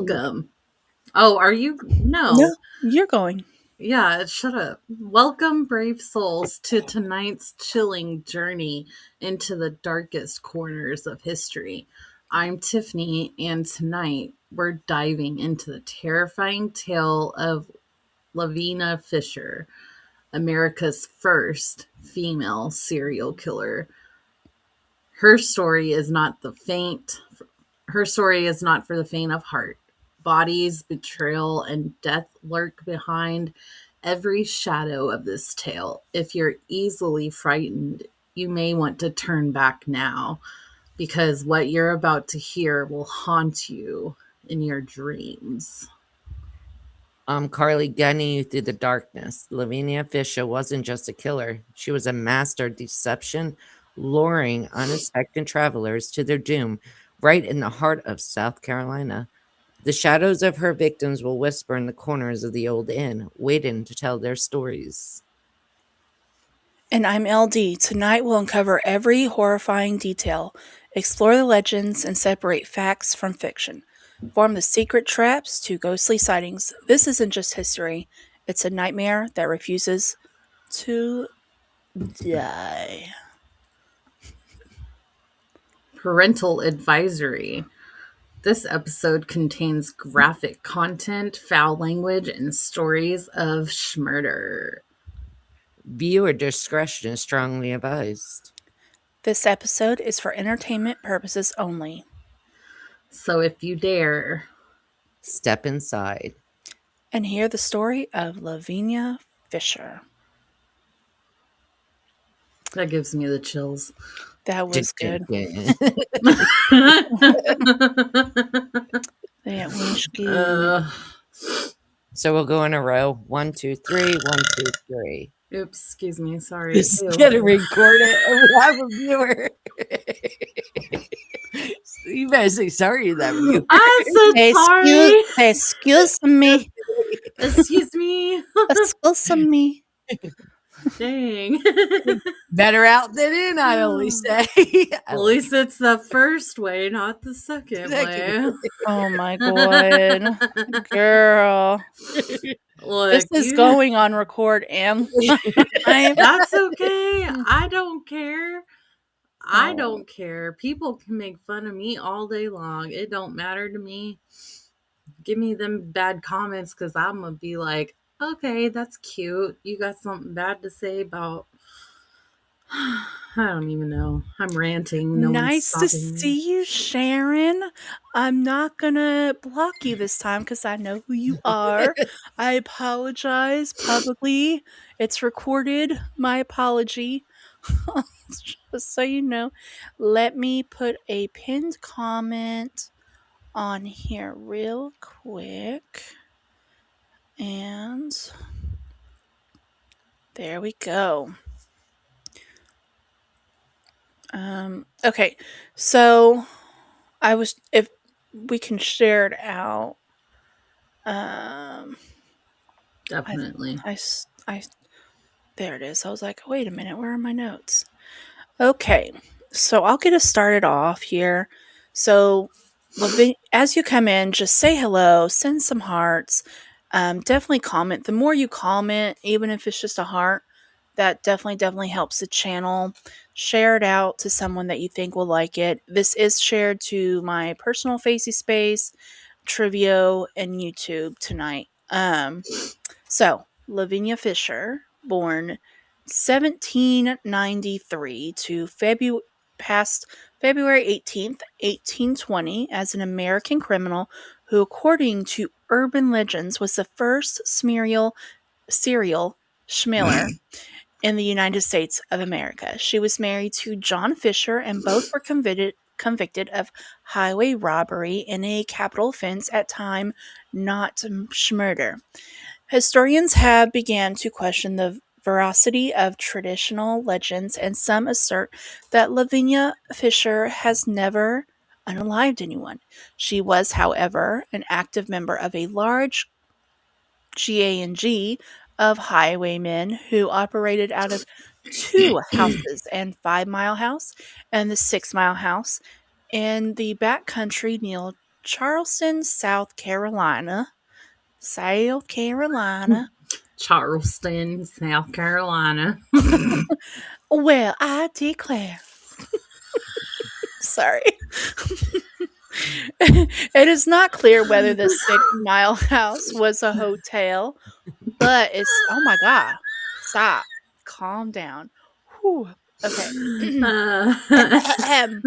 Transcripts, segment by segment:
Welcome. Oh, are you? No, No. you're going. Yeah, shut up. Welcome, brave souls, to tonight's chilling journey into the darkest corners of history. I'm Tiffany, and tonight we're diving into the terrifying tale of Lavinia Fisher, America's first female serial killer. Her story is not the faint. Her story is not for the faint of heart. Bodies, betrayal, and death lurk behind every shadow of this tale. If you're easily frightened, you may want to turn back now because what you're about to hear will haunt you in your dreams. Karli guiding you through the darkness. Lavinia Fisher wasn't just a killer. She was a master of deception, luring unexpected travelers to their doom right in the heart of South Carolina. The shadows of her victims will whisper in the corners of the old inn, waiting to tell their stories. And I'm LD. Tonight we'll uncover every horrifying detail, explore the legends, and separate facts from fiction. From the secret traps to ghostly sightings, this isn't just history, it's a nightmare that refuses to die. Parental Advisory. This episode contains graphic content, foul language, and stories of schmurder. Viewer discretion is strongly advised. This episode is for entertainment purposes only. So if you dare, step inside and hear the story of Lavinia Fisher. That gives me the chills. That was good. That was good. So we'll go in a row. 1, 2, 3. 1, 2, 3. Oops, excuse me. Sorry. Just get it recorded. We have a viewer. You better say sorry to that viewer. I said sorry. Excuse me. Excuse me. Excuse me. Dang. Better out than in, I only say. At least it's the first way, not the second way. Oh my god. Girl. Look, this is going on record and that's okay. I don't care. I don't care. People can make fun of me all day long. It don't matter to me. Give me them bad comments because I'm going to be like, okay, that's cute. You got something bad to say about... I don't even know. I'm ranting. Nice to see you, Sharon. I'm not going to block you this time because I know who you are. I apologize publicly. It's recorded. My apology. Just so you know. Let me put a pinned comment on here real quick. And there we go. Okay, so if we can share it out. Definitely. I there it is. I was like, wait a minute, where are my notes? Okay, so I'll get us started off here. So as you come in, just say hello, send some hearts. Definitely comment. The more you comment, even if it's just a heart, that definitely helps the channel. Share it out to someone that you think will like it. This is shared to my personal Facey Space, Trivio, and YouTube tonight. So Lavinia Fisher, born 1793 to February 18th, 1820, as an American criminal who, according to urban legends, was the first serial schmiller in the United States of America. She was married to John Fisher, and both were convicted of highway robbery in a capital offense at time, not murder. Historians have begun to question the veracity of traditional legends, and some assert that Lavinia Fisher has never unalived anyone. She was, however, an active member of a large gang of highwaymen who operated out of 2 houses and 5 Mile House and the 6 Mile House in the backcountry Charleston, South Carolina. South Carolina. Charleston, South Carolina. Well, I declare. Sorry. It is not clear whether the 6 Mile House was a hotel, but it's, oh my God. Stop. Calm down. Whew. Okay. Ahem.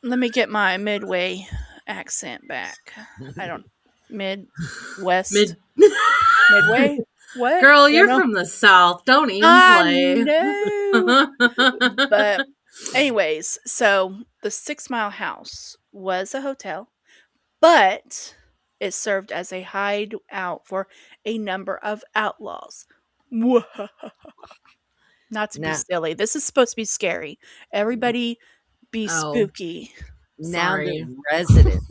Let me get my midway accent back. I don't, Midwest, Mid- Midway? What? Girl, I don't you're know. from the South. Don't even I play. know. But anyways, so the 6 Mile House was a hotel, but it served as a hideout for a number of outlaws. Not to be Now, silly. This is supposed to be scary. Everybody be Oh, spooky. now sorry. the residents.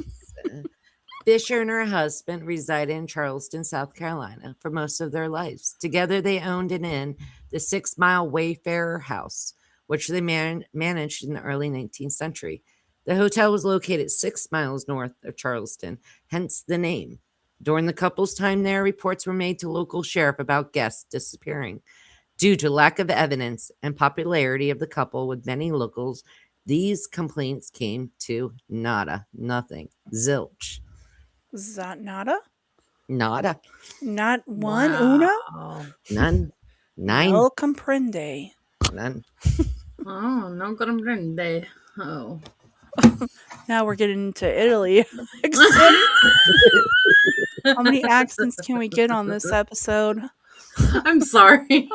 Fisher and her husband resided in Charleston, South Carolina for most of their lives. Together, they owned an inn, the 6 Mile Wayfarer House, which they managed in the early 19th century. The hotel was located 6 miles north of Charleston, hence the name. During the couple's time there, reports were made to local sheriff about guests disappearing. Due to lack of evidence and popularity of the couple with many locals, these complaints came to nada, nothing, zilch. Zanata? Nada. Not one, uno? Wow. None. Nine. No comprende. None. Oh, no comprende. Oh. Now we're getting into Italy accent. How many accents can we get on this episode? I'm sorry.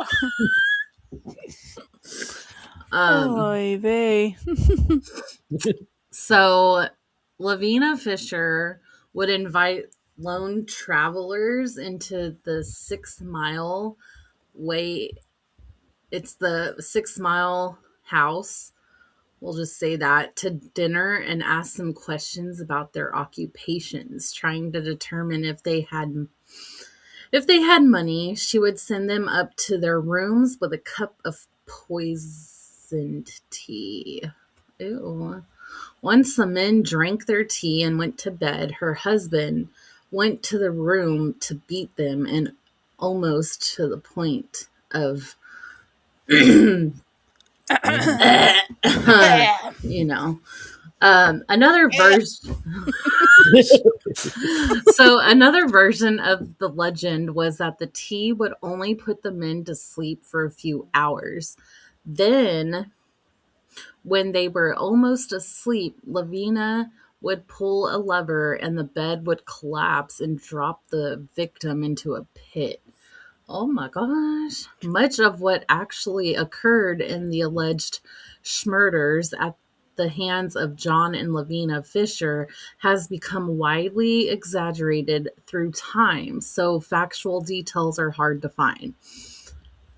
Oy vey. So, Lavinia Fisher would invite lone travelers into the 6 Mile way. It's the 6 Mile House. We'll just say that, to dinner and ask them questions about their occupations, trying to determine if they had money. She would send them up to their rooms with a cup of poisoned tea. Ew. Once the men drank their tea and went to bed, her husband went to the room to beat them, and almost to the point of, another version. So another version of the legend was that the tea would only put the men to sleep for a few hours. Then, when they were almost asleep, Lavinia would pull a lever and the bed would collapse and drop the victim into a pit. Oh my gosh. Much of what actually occurred in the alleged murders at the hands of John and Lavinia Fisher has become widely exaggerated through time, so factual details are hard to find.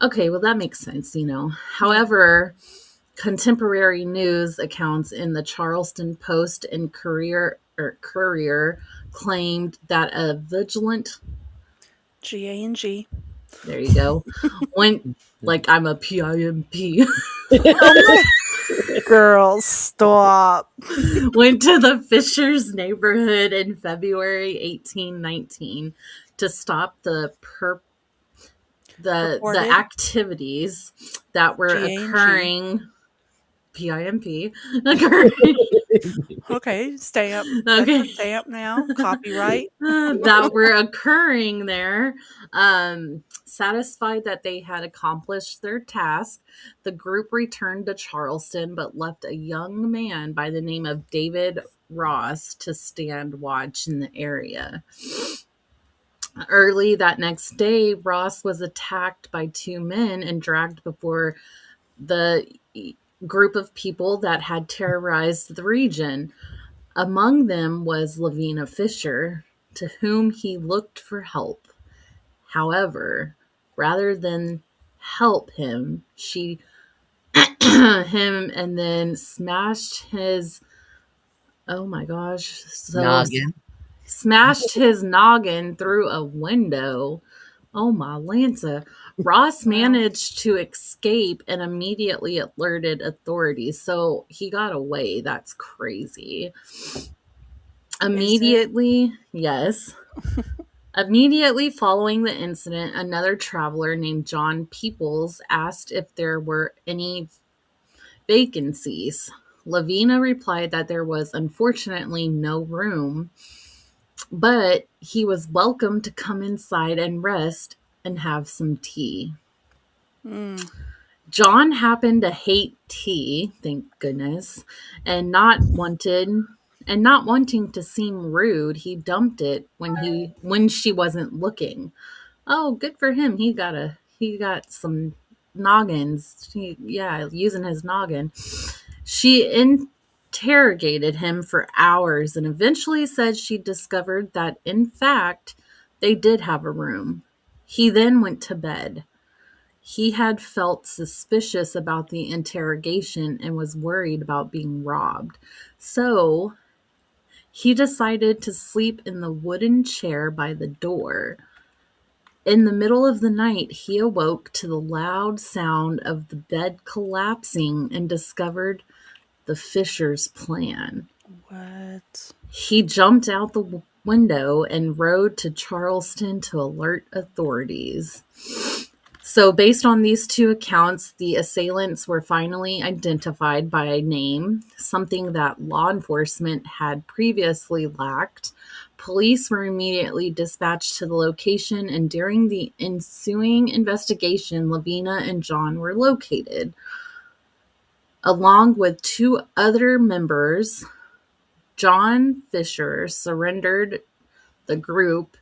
Okay, well, that makes sense. However, contemporary news accounts in the Charleston Post and Courier claimed that a vigilant, G-A-N-G. there you go, went, like I'm a PIMP, Girl, stop. went to the Fishers neighborhood in February 1819 to stop the Reported. activities that were G-A-N-G. occurring. PIMP occurring. Okay, stay up. Okay. Stay up now. Copyright. That were occurring there. Satisfied that they had accomplished their task, the group returned to Charleston but left a young man by the name of David Ross to stand watch in the area. Early that next day, Ross was attacked by two men and dragged before the group of people that had terrorized the region. Among them was Lavinia Fisher, to whom he looked for help. However, rather than help him, she him and then smashed his, oh my gosh, Noggin. smashed his noggin through a window. Oh my Lanza. Ross managed to escape and immediately alerted authorities. So he got away. That's crazy. Is it? Immediately, yes. Immediately following the incident, another traveler named John Peoples asked if there were any vacancies. Lavina replied that there was unfortunately no room, but he was welcome to come inside and rest and have some tea. Mm, John happened to hate tea, thank goodness, and not wanting to seem rude, he dumped it when she wasn't looking. Oh, good for him. He got some noggins. Using his noggin. She interrogated him for hours and eventually said she discovered that in fact they did have a room. He then went to bed. He had felt suspicious about the interrogation and was worried about being robbed. So he decided to sleep in the wooden chair by the door. In the middle of the night, he awoke to the loud sound of the bed collapsing and discovered the Fisher's plan. what? He jumped out the window and rode to Charleston to alert authorities. So, based on these two accounts, the assailants were finally identified by name, something that law enforcement had previously lacked. Police were immediately dispatched to the location, and during the ensuing investigation, Lavina and John were located. Along with two other members, John Fisher surrendered the group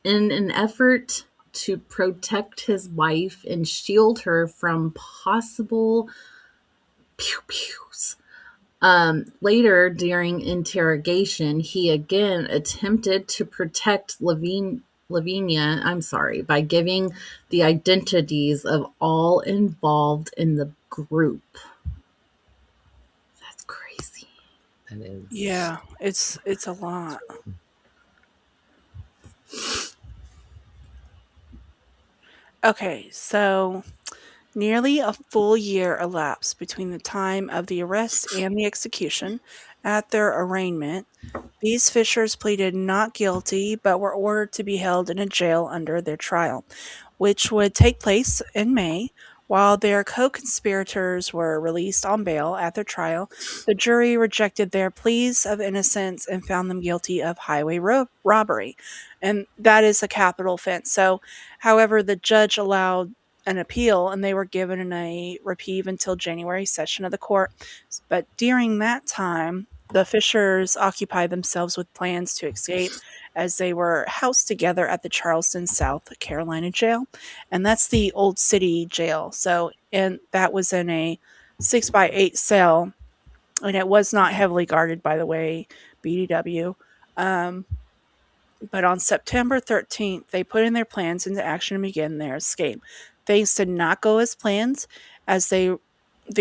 in an effort to protect his wife and shield her from possible pew pews. Later, during interrogation, he again attempted to protect Lavinia, by giving the identities of all involved in the group. That's crazy. That is. Yeah, it's a lot. Okay, so nearly a full year elapsed between the time of the arrest and the execution. At their arraignment, these Fishers pleaded not guilty but were ordered to be held in a jail under their trial, which would take place in May. While their co conspirators were released on bail at their trial, the jury rejected their pleas of innocence and found them guilty of highway robbery. And that is a capital offense. So, however, the judge allowed an appeal and they were given a reprieve until January session of the court. But during that time, the Fishers occupied themselves with plans to escape as they were housed together at the Charleston, South Carolina jail. And that's the old city jail. So, and that was in a 6 by 8 cell, and it was not heavily guarded, by the way, BDW. Um, but on September 13th, they put in their plans into action and began their escape. Things did not go as planned, as the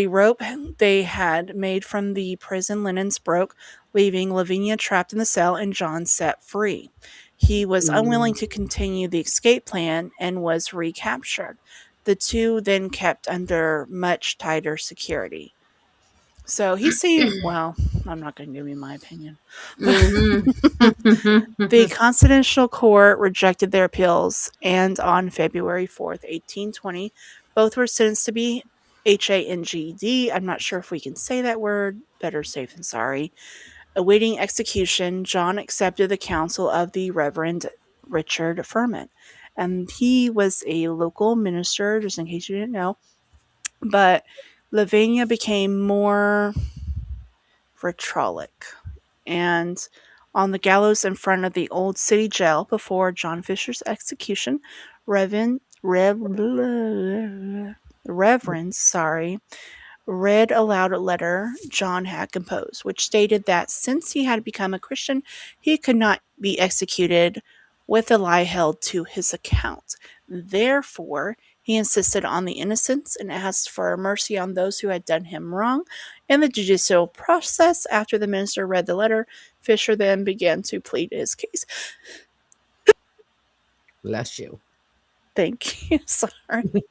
rope they had made from the prison linens broke, leaving Lavinia trapped in the cell and John set free. He was unwilling to continue the escape plan and was recaptured. The two then kept under much tighter security. So he seemed, well, I'm not going to give you my opinion. The Mm-hmm. Constitutional Court rejected their appeals, and on February 4th, 1820, both were sentenced to be hanged. I'm not sure if we can say that word. Better safe than sorry. Awaiting execution, John accepted the counsel of the Reverend Richard Furman, and he was a local minister, just in case you didn't know. But Lavinia became more vitriolic, and on the gallows in front of the old city jail before John Fisher's execution, Reverend, read aloud a letter John had composed, which stated that since he had become a Christian, he could not be executed with a lie held to his account. Therefore, he insisted on the innocence and asked for mercy on those who had done him wrong. In the judicial process, after the minister read the letter, Fisher then began to plead his case. Bless you. Thank you. Sorry.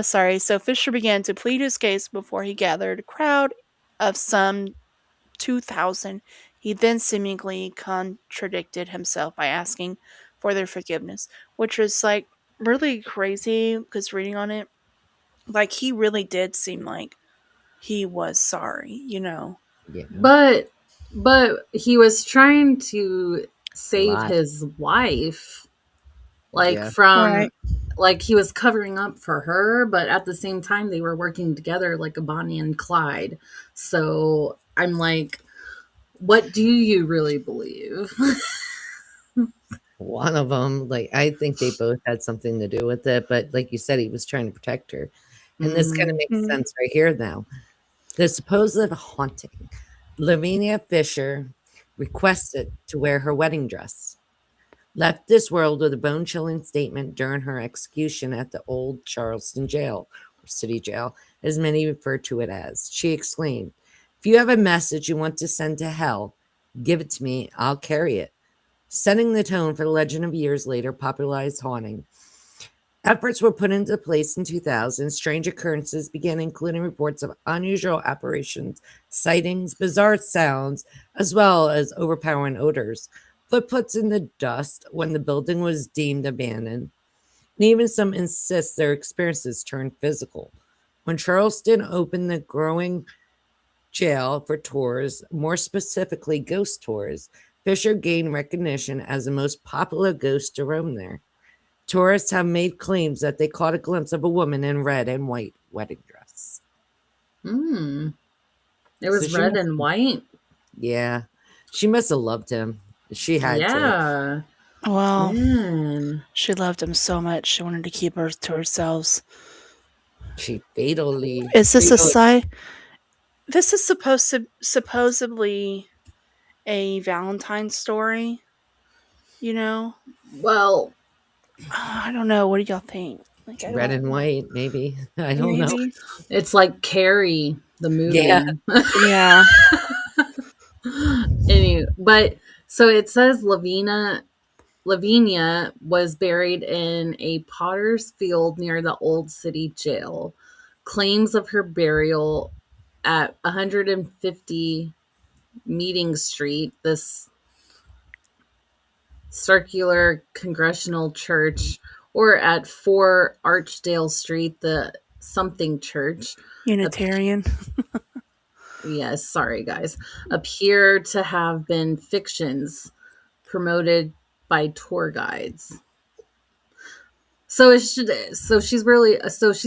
Sorry. So Fisher began to plead his case before he gathered a crowd of some 2000, he then seemingly contradicted himself by asking for their forgiveness, which was like really crazy because reading on it, like he really did seem like he was sorry, you know. Yeah. But he was trying to save Lie. his wife, like Yeah. from Right. like he was covering up for her, but at the same time they were working together like a Bonnie and Clyde. So I'm like, what do you really believe? One of them, like, I think they both had something to do with it, but like you said, he was trying to protect her. And this kind of Mm. makes Mm. sense right here now. The supposed haunting. Lavinia Fisher requested to wear her wedding dress. Left this world with a bone chilling statement during her execution at the old Charleston jail, or city jail, as many refer to it as. She exclaimed, "If you have a message you want to send to hell, give it to me, I'll carry it." Setting the tone for the legend of years later popularized haunting. Efforts were put into place in 2000. Strange occurrences began, including reports of unusual apparitions, sightings, bizarre sounds, as well as overpowering odors. Footprints in the dust when the building was deemed abandoned. And even some insist their experiences turned physical. When Charleston opened the growing jail for tours, more specifically ghost tours, Fisher gained recognition as the most popular ghost to roam there. Tourists have made claims that they caught a glimpse of a woman in red and white wedding dress. Mm. It So was she red must, and white. yeah, she must have loved him. She had to. Yeah. Well, Man. she loved him so much she wanted to keep her to herself. She fatally, Is this a fatally. side? This is supposedly a Valentine story, you know? Well, I don't know. What do y'all think? Like, I Red don't. and white, maybe. I don't know. Maybe. it's like Carrie, the Yeah, movie. Yeah. But so it says Lavinia was buried in a potter's field near the old city jail. Claims of her burial at 150 Meeting Street, this circular congregational church, or at 4 Archdale Street, the something church. Unitarian. Yes, sorry guys. Appear to have been fictions promoted by tour guides. So she's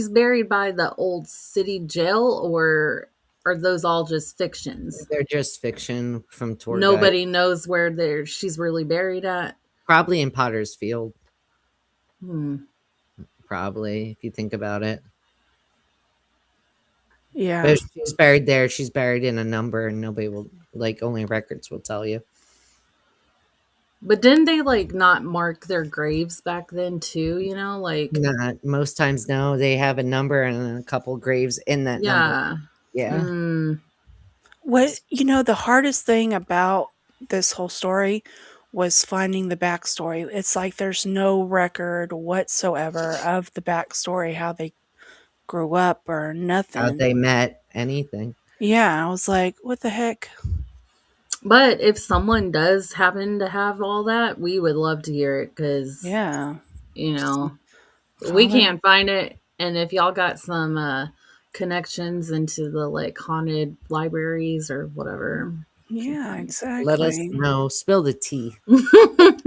buried by the old city jail, or are those all just fictions? they're just fiction from tour guide. Nobody knows where she's really buried at. Probably in Potter's Field. Hmm. Probably, if you think about it. But Yeah. if she's buried there, she's buried in a number, and nobody will, like, only records will tell you. But didn't they like not mark their graves back then too? You know, like Not most times, no. They have a number and a couple graves in that number. yeah. Yeah. Mm, What, the hardest thing about this whole story was finding the backstory. It's like there's no record whatsoever of the backstory, how they grew up or How nothing. they met, anything. Yeah, I was like, what the heck? but if someone does happen to have all that, we would love to hear it because Yeah. you know we Comment. can't find it. And if y'all got some connections into the like haunted libraries or whatever, we can Yeah, find Let us exactly. know. Spill the tea. it.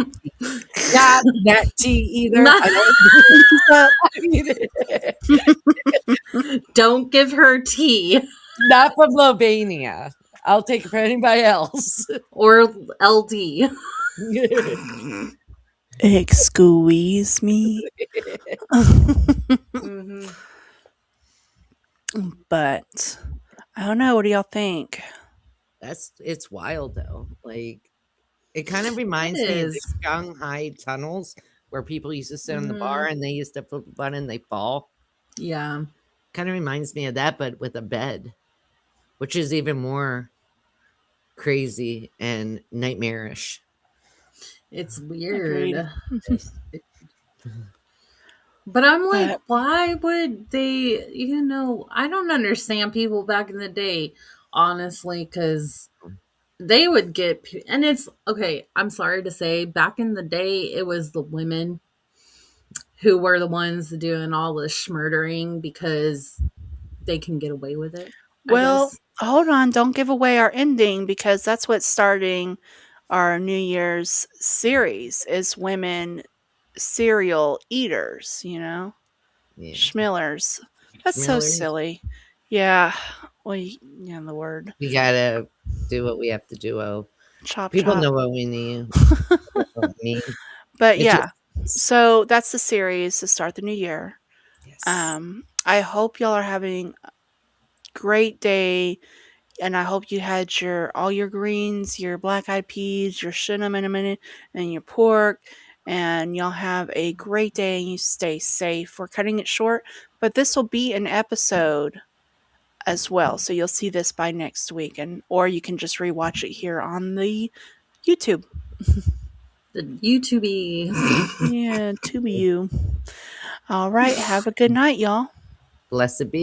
Not that tea either. Not- I don't Don't give her tea Not from Slovenia. I'll take it for anybody else. or LD. Excuse me. Mm-hmm. But I don't know. What do y'all think? It's wild though. Like, it kind of It reminds me of the is. Shanghai tunnels where people used to sit on the bar Mm-hmm. and they used to flip a button and they fall. Yeah. Kind of reminds me of that, but with a bed, which is even more crazy and nightmarish. It's Agreed. weird. But I'm like, But why would they, I don't understand people back in the day, honestly, because they would get, and it's okay. I'm sorry to say, back in the day, it was the women who were the ones doing all the schmurdering because they can get away with it, I Well, guess. hold on, don't give away our ending because that's what's starting our New Year's series is women serial eaters, you know? Yeah. Schmillers. That's so Millers. silly. Yeah. Well, yeah, the word We gotta do what we have to do. Oh, chop people chop. know what we need. What I mean, But it yeah, just so that's the series to start the new year. yes. I hope y'all are having a great day, and I hope you had your all your greens, your black eyed peas, your cinnamon, and your pork, and y'all have a great day and you stay safe. We're cutting it short, but this will be an episode as well, so you'll see this by next week, and or you can just rewatch it here on the YouTube. The YouTube. Yeah, to be you. All right, have a good night, y'all. Blessed be.